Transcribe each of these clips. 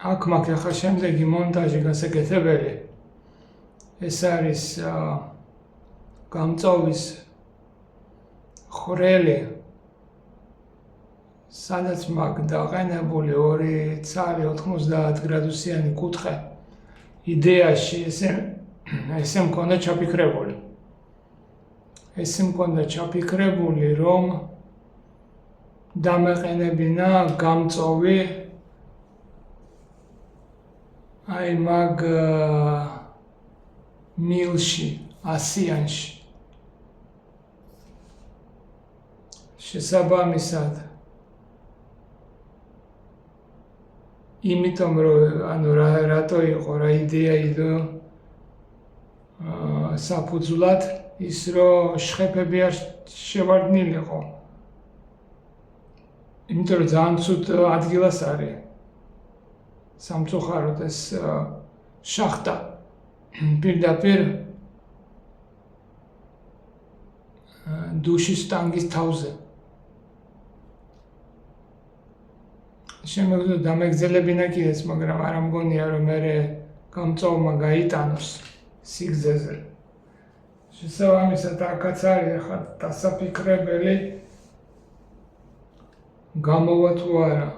აქ მაქვს ახლა შემდეგი მონტაჟი გასაკეთებელი. ეს არის გამწოვის ხვრელი, სადაც მაქვს დაყენებული 2 ცალი 90 გრადუსიანი კუთხე. იდეაში ესე მქონდა ჩაფიქრებული. ესე მქონდა ჩაფიქრებული, რომ დამეყენებინა გამწოვი აი მაგ მილში, ასიანში. შესაბამისად იმიტომ რომ რატო იყო რა იდეა იდო საფუძვლად ის რომ შხეფები არ შევარდნილიყო. იმიტომ რომ ძალიან ცუდ ადგილას არის სამწუხაროდ ეს შახტა პირდაპირ დუშის ტანგის თავზე. შემდგომ დამეგზელებინა კიდეც, მაგრამ არ მგონია რომ მე გამწოვმა გაიტანოს სიგრძეზე. შესაბამისად აქაც არის ახლა დასაფიქრებელი გამოვა თუ არა.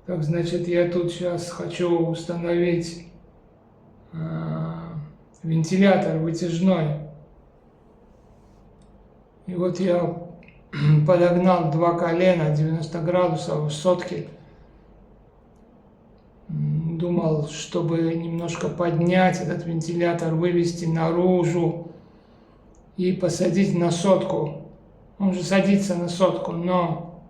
Так, значит, я тут сейчас хочу установить вентилятор вытяжной. И вот я подогнал 2 колена 90 градусов высотки. Думал, чтобы немножко поднять этот вентилятор, вывести наружу и посадить на сотку. Он же садится на сотку, но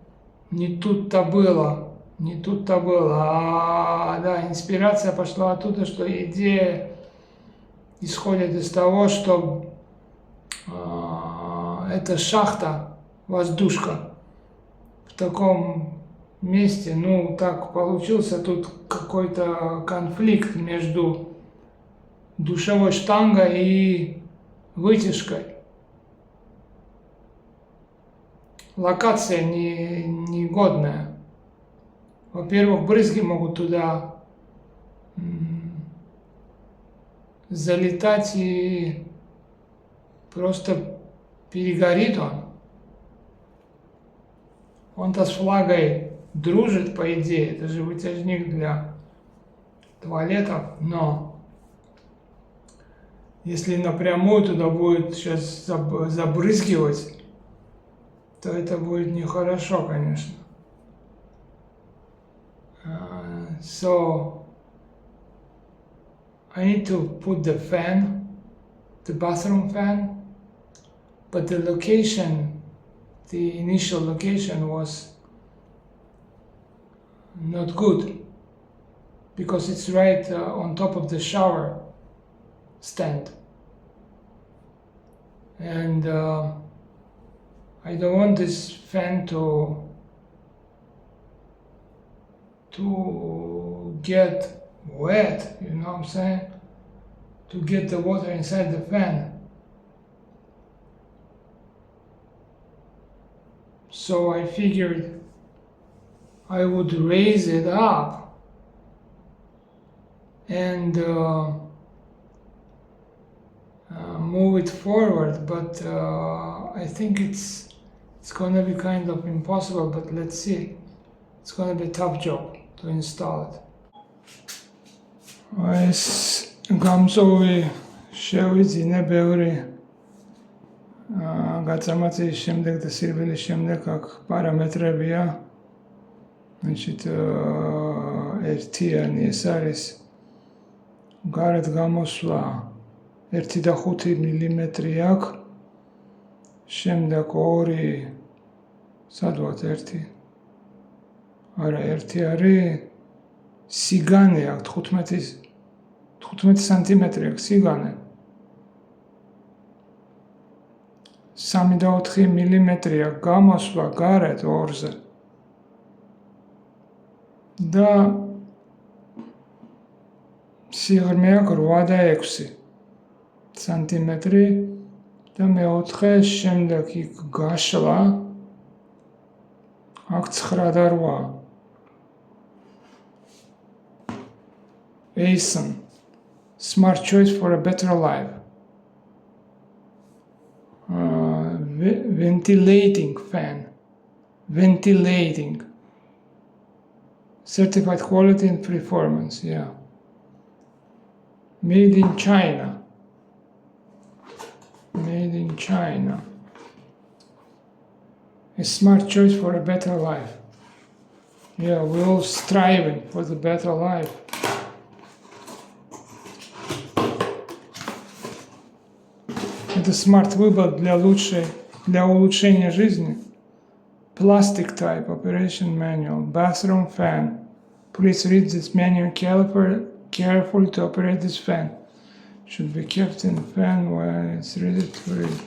не тут-то было. Не тут-то было. Да, инспирация пошла оттуда, что идея исходит из того, что эта шахта, воздушка, в таком месте, ну так получился тут какой-то конфликт между душевой штангой и вытяжкой. Локация негодная. Во-первых, брызги могут туда залетать и просто перегорит он. Он-то с влагой дружит, по идее, это же вытяжник для туалетов, но если напрямую туда будет сейчас забрызгивать, то это будет нехорошо, конечно. So I need to put the fan, the bathroom fan, but the location, the initial location was not good because it's right on top of the shower stand, and I don't want this fan to get wet, you know what I'm saying? To get the water inside the fan. So I figured I would raise it up and move it forward, but I think it's gonna be kind of impossible, but let's see. It's gonna be a tough job to install it. ეს გამწოვი შევიძინე ბევრი გაწამაცის შემდეგ და სირბილის შემდეგ აქ პარამეტრებია. значит, ერთიანი ეს არის გარეთ გამოსვლა 1.5 მილიმეტრი აქვს, შემდეგ 2 სადღაც 1 არა, 1 არის სიგანე აქვს 15 სანტიმეტრი აქვს სიგანე. 3.4 მილიმეტრი აქვს გამოსვლა გარეთ 2-ზე. და სიღრმე აქვს 8.6 სანტიმეტრი და მე-4 შემდეგ იქ გაშლა აქვს 9.8. ASEAN. Smart choice for a better life. Ventilating fan. Ventilating. Certified quality and performance, yeah. Made in China. Made in China. A smart choice for a better life. Yeah, we're all striving for the better life. Это смарт-выбор для улучшения жизни. Plastic type operation manual. Bathroom fan. Please read this manual carefully to operate this fan. Should be kept in fan when it's ready to read.